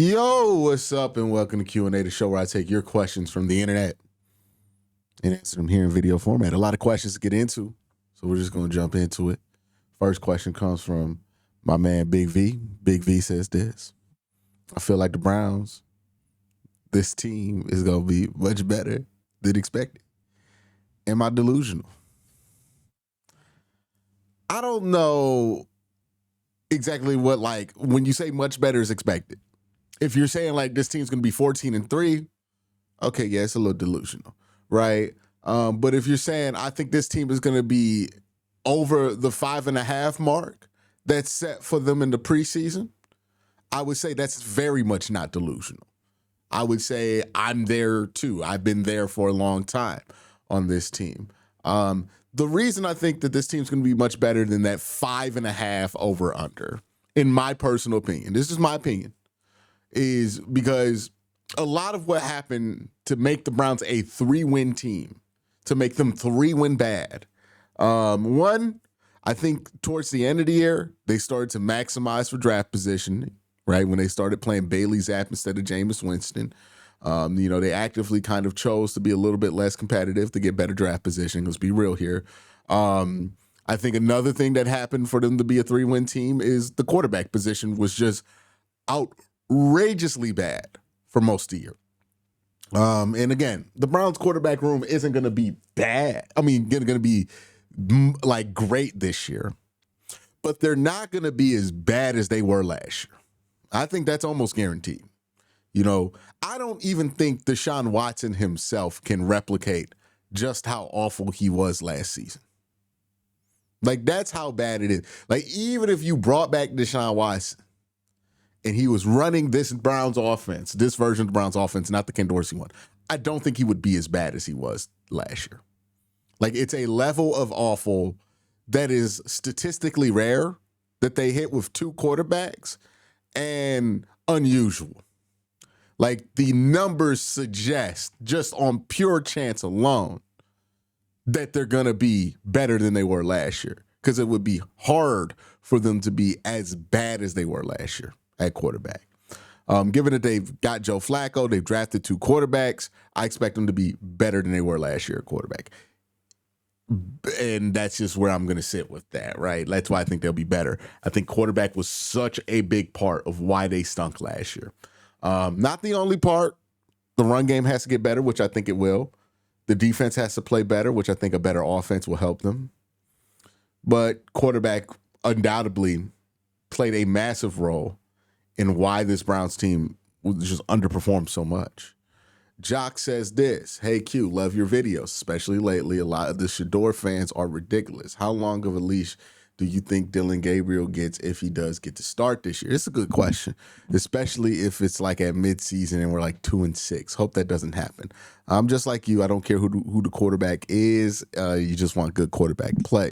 Yo, what's up, and welcome to Q&A, the show where I take your questions from the internet and answer them here in video format. A lot of questions to get into, so we're just going to jump into it. First question comes from my man Big V. Big V says this: I feel like the Browns, this team is going to be much better than expected. Am I delusional? I don't know exactly what, like, when you say much better is expected. If you're saying like this team's going to be 14-3, okay, yeah, it's a little delusional, right? But if you're saying I think this team is going to be over the 5.5 mark that's set for them in the preseason, I would say that's very much not delusional. I would say I'm there too. I've been there for a long time on this team. The reason I think that this team's going to be much better than that 5.5 over under, in my personal opinion, this is my opinion, is because a lot of what happened to make the Browns a 3-win team, to make them 3-win bad. One, I think towards the end of the year, they started to maximize for draft position, right? When they started playing Bailey Zapp instead of Jameis Winston. They actively kind of chose to be a little bit less competitive to get better draft position. Let's be real here. I think another thing that happened for them to be a 3-win team is the quarterback position was just outrageously bad for most of the year. And again, the Browns quarterback room isn't going to be bad. I mean, going to be like great this year, but they're not going to be as bad as they were last year. I think that's almost guaranteed. I don't even think Deshaun Watson himself can replicate just how awful he was last season. Like, that's how bad it is. Like, even if you brought back Deshaun Watson and he was running this Browns offense, this version of the Browns offense, not the Ken Dorsey one, I don't think he would be as bad as he was last year. Like, it's a level of awful that is statistically rare that they hit with two quarterbacks and unusual. Like, the numbers suggest, just on pure chance alone, that they're going to be better than they were last year, because it would be hard for them to be as bad as they were last year at quarterback. Given that they've got Joe Flacco, they've drafted two quarterbacks, I expect them to be better than they were last year at quarterback. And that's just where I'm going to sit with that, right? That's why I think they'll be better. I think quarterback was such a big part of why they stunk last year. Not the only part. The run game has to get better, which I think it will. The defense has to play better, which I think a better offense will help them. But quarterback undoubtedly played a massive role in why this Browns team just underperformed so much. Jock says this: Hey Q, love your videos, especially lately. A lot of the Shador fans are ridiculous. How long of a leash do you think Dillon Gabriel gets if he does get to start this year? It's a good question, especially if it's like at midseason and we're like 2-6. Hope that doesn't happen. I'm just like you. I don't care who the quarterback is. You just want good quarterback play.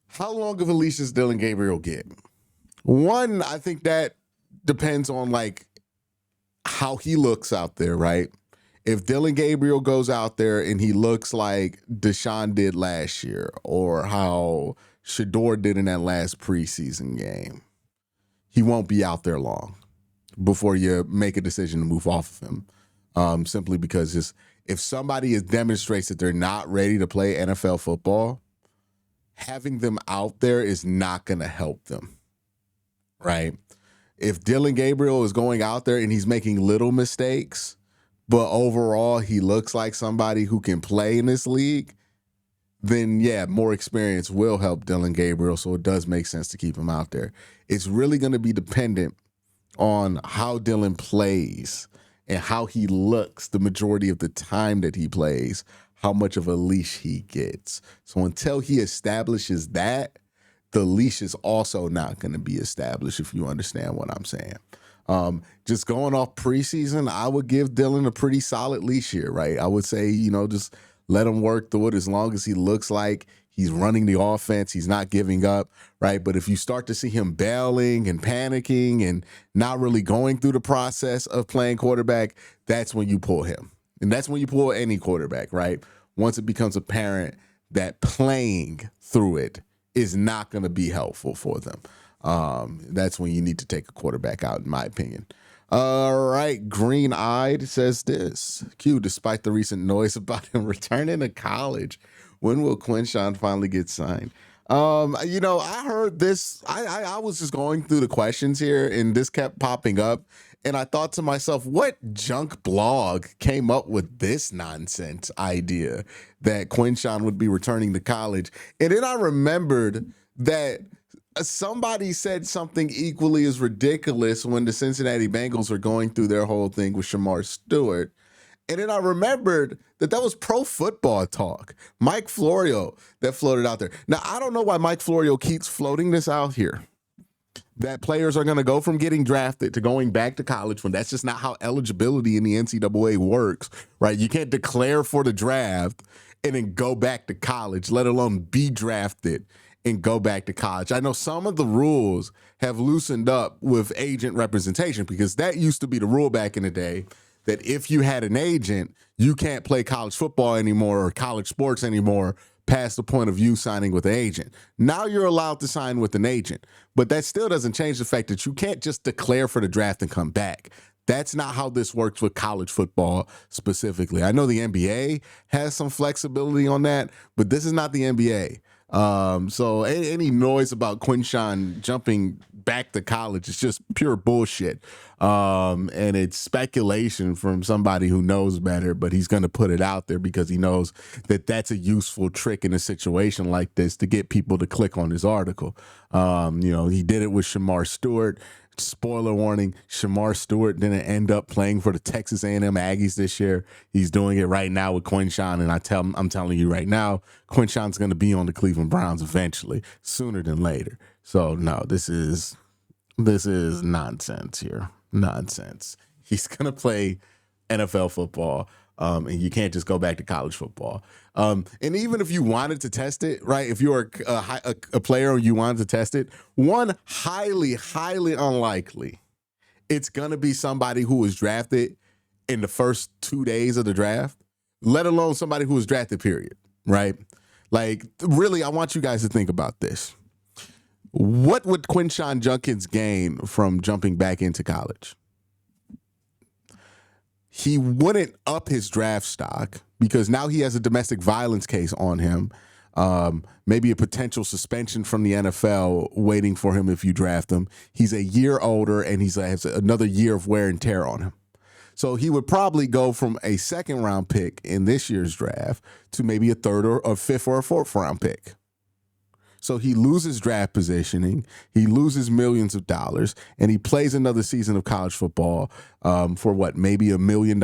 How long of a leash does Dillon Gabriel get? One, I think that depends on like how he looks out there, right? If Dillon Gabriel goes out there and he looks like Deshaun did last year, or how Shador did in that last preseason game, he won't be out there long before you make a decision to move off of him. Simply because if somebody demonstrates that they're not ready to play NFL football, having them out there is not going to help them, right? If Dillon Gabriel is going out there and he's making little mistakes, but overall he looks like somebody who can play in this league, then yeah, more experience will help Dillon Gabriel, so it does make sense to keep him out there. It's really going to be dependent on how Dillon plays and how he looks the majority of the time that he plays, how much of a leash he gets. So until he establishes that, the leash is also not going to be established, if you understand what I'm saying. Just going off preseason, I would give Dillon a pretty solid leash here, right? I would say, just let him work through it as long as he looks like he's running the offense, he's not giving up, right? But if you start to see him bailing and panicking and not really going through the process of playing quarterback, that's when you pull him. And that's when you pull any quarterback, right? Once it becomes apparent that playing through it is not going to be helpful for them. That's when you need to take a quarterback out, in my opinion. All right, Green Eyed says this. Q, despite the recent noise about him returning to college, when will QUINSHON finally get signed? I heard this. I was just going through the questions here, and this kept popping up. And I thought to myself, what junk blog came up with this nonsense idea that QUINSHON would be returning to college? And then I remembered that somebody said something equally as ridiculous when the Cincinnati Bengals were going through their whole thing with Shamar Stewart. And then I remembered that was Pro Football Talk, Mike Florio, that floated out there. Now, I don't know why Mike Florio keeps floating this out here, that players are going to go from getting drafted to going back to college when that's just not how eligibility in the NCAA works, right? You can't declare for the draft and then go back to college, let alone be drafted and go back to college. I know some of the rules have loosened up with agent representation, because that used to be the rule back in the day, that if you had an agent, you can't play college football anymore or college sports anymore past the point of you signing with an agent. Now you're allowed to sign with an agent, but that still doesn't change the fact that you can't just declare for the draft and come back. That's not how this works with college football specifically. I know the NBA has some flexibility on that, but this is not the NBA. So any noise about QUINSHON jumping back to college is just pure bullshit. And it's speculation from somebody who knows better, but he's going to put it out there because he knows that that's a useful trick in a situation like this to get people to click on his article. He did it with Shamar Stewart. Spoiler warning, Shamar Stewart didn't end up playing for the Texas A&M Aggies this year. He's doing it right now with QUINSHON, and I'm telling you right now, QUINSHON's going to be on the Cleveland Browns eventually, sooner than later. So no, this is nonsense here. Nonsense. He's going to play NFL football. And you can't just go back to college football. And even if you wanted to test it, right, if you're a player and you wanted to test it, one, highly, highly unlikely it's going to be somebody who was drafted in the first 2 days of the draft, let alone somebody who was drafted, period, right? Like, really, I want you guys to think about this. What would QUINSHON Judkins gain from jumping back into college? He wouldn't up his draft stock because now he has a domestic violence case on him. Maybe a potential suspension from the NFL waiting for him if you draft him. He's a year older and he has another year of wear and tear on him. So he would probably go from a second round pick in this year's draft to maybe a third or a fifth or a fourth round pick. So he loses draft positioning, he loses millions of dollars, and he plays another season of college football for what, maybe $1 million?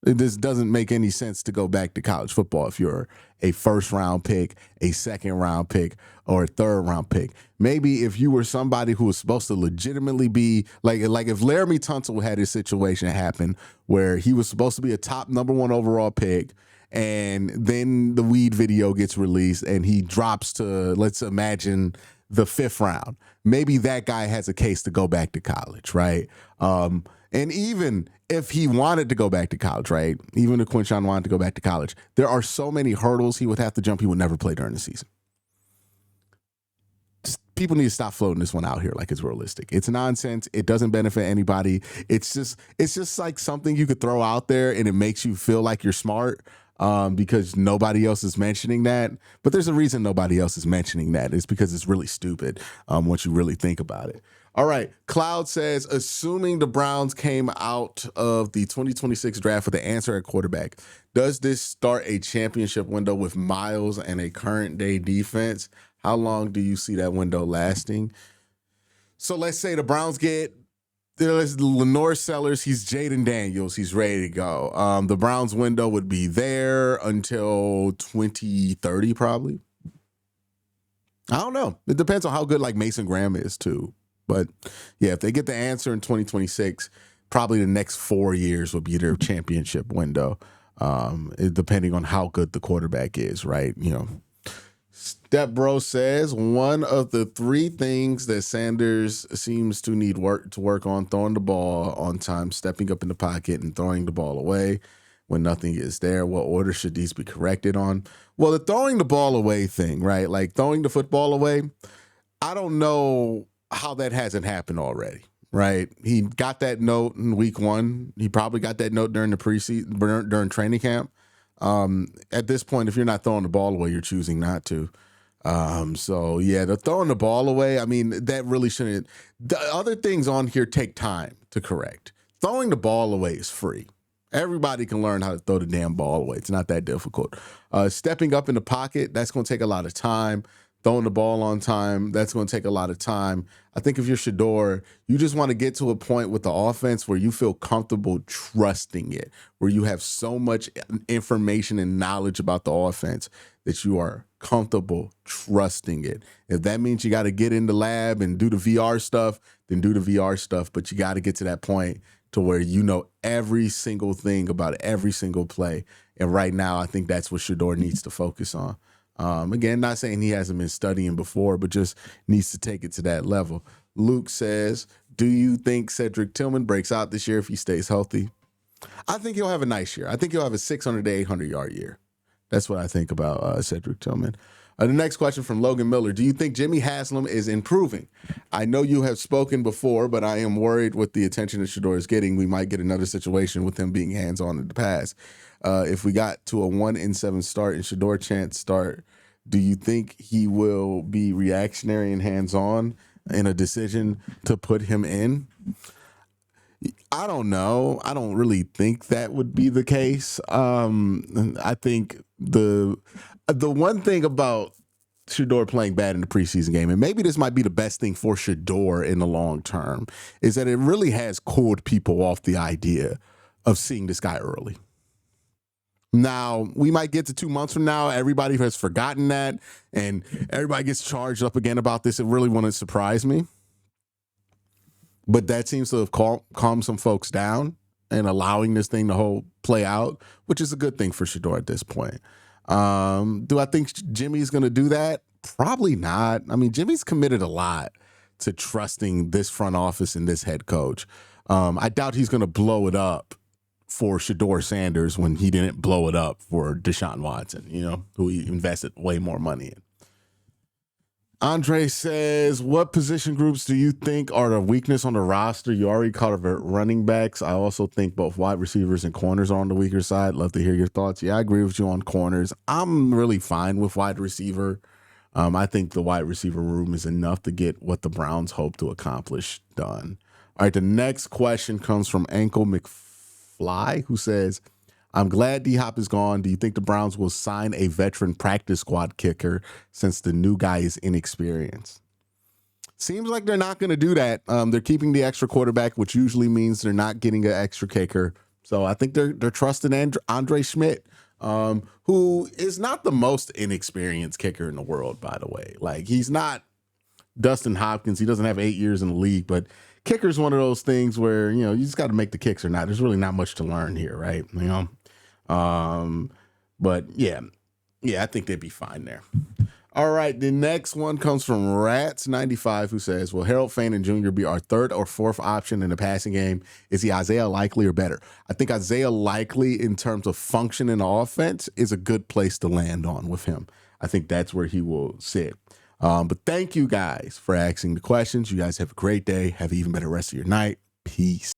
This doesn't make any sense to go back to college football if you're a first round pick, a second round pick, or a third round pick. Maybe if you were somebody who was supposed to legitimately be like if Laramie Tunsil had his situation happen where he was supposed to be a top number 1 overall pick, and then the weed video gets released and he drops to, let's imagine, the 5th round. Maybe that guy has a case to go back to college, right? And even if he wanted to go back to college, right? Even if QUINSHON wanted to go back to college, there are so many hurdles he would have to jump, he would never play during the season. People need to stop floating this one out here like it's realistic. It's nonsense. It doesn't benefit anybody. It's just like something you could throw out there and it makes you feel like you're smart. Because nobody else is mentioning that. But there's a reason nobody else is mentioning that. It's because it's really stupid once you really think about it. All right. Cloud says, assuming the Browns came out of the 2026 draft with the answer at quarterback, does this start a championship window with Miles and a current day defense? How long do you see that window lasting? So let's say the Browns get there's Lenore Sellers, he's Jaden Daniels, he's ready to go. The Browns window would be there until 2030 probably. I don't know. It depends on how good like Mason Graham is too. But yeah, if they get the answer in 2026, probably the next 4 years will be their championship window, depending on how good the quarterback is, right? You know. Step Bro says one of the 3 things that Sanders seems to need to work on: throwing the ball on time, stepping up in the pocket, and throwing the ball away when nothing is there. What order should these be corrected on? Well, the throwing the ball away thing, right? Like throwing the football away. I don't know how that hasn't happened already, right? He got that note in week 1. He probably got that note during the preseason, during training camp. At this point, if you're not throwing the ball away, you're choosing not to. So yeah, the throwing the ball away, I mean, that really shouldn't. The other things on here take time to correct. Throwing the ball away is free. Everybody can learn how to throw the damn ball away. It's not that difficult. Stepping up in the pocket, that's going to take a lot of time. Throwing the ball on time, that's going to take a lot of time. I think if you're Shedeur, you just want to get to a point with the offense where you feel comfortable trusting it, where you have so much information and knowledge about the offense that you are comfortable trusting it. If that means you got to get in the lab and do the VR stuff, then do the VR stuff. But you got to get to that point to where you know every single thing about every single play. And right now, I think that's what Shedeur needs to focus on. Again, not saying he hasn't been studying before, but just needs to take it to that level. Luke says, do you think Cedric Tillman breaks out this year if he stays healthy? I think he'll have a nice year. I think he'll have a 600 to 800 yard year. That's what I think about Cedric Tillman. The next question from Logan Miller. Do you think Jimmy Haslam is improving? I know you have spoken before, but I am worried with the attention that Shedeur is getting. We might get another situation with him being hands-on in the pass. If we got to a 1-7 start and Shedeur chance start, do you think he will be reactionary and hands-on in a decision to put him in? I don't know. I don't really think that would be the case. I think the one thing about Shedeur playing bad in the preseason game, and maybe this might be the best thing for Shedeur in the long term, is that it really has cooled people off the idea of seeing this guy early. Now, we might get to 2 months from now, everybody has forgotten that, and everybody gets charged up again about this. It really wouldn't surprise me. But that seems to have calmed some folks down and allowing this thing to play out, which is a good thing for Shedeur at this point. Do I think Jimmy's going to do that? Probably not. I mean, Jimmy's committed a lot to trusting this front office and this head coach. I doubt he's going to blow it up for Shedeur Sanders when he didn't blow it up for Deshaun Watson, who he invested way more money in. Andre says, what position groups do you think are the weakness on the roster? You already covered running backs. I also think both wide receivers and corners are on the weaker side. Love to hear your thoughts. Yeah, I agree with you on corners. I'm really fine with wide receiver. I think the wide receiver room is enough to get what the Browns hope to accomplish done. All right, the next question comes from Ankle McFly, who says, I'm glad D-Hop is gone. Do you think the Browns will sign a veteran practice squad kicker since the new guy is inexperienced? Seems like they're not going to do that. They're keeping the extra quarterback, which usually means they're not getting an extra kicker. So I think they're trusting Andre Schmidt, who is not the most inexperienced kicker in the world, by the way. Like, he's not Dustin Hopkins. He doesn't have 8 years in the league, but kicker's one of those things where, you just got to make the kicks or not. There's really not much to learn here, right? But yeah, I think they'd be fine there. All right, the next one comes from Rats95, who says, will Harold Fanan Jr. be our third or fourth option in the passing game? Is he Isaiah Likely or better? I think Isaiah Likely, in terms of function in the offense, is a good place to land on with him. I think that's where he will sit. But thank you guys for asking the questions. You guys have a great day. Have an even better rest of your night. Peace.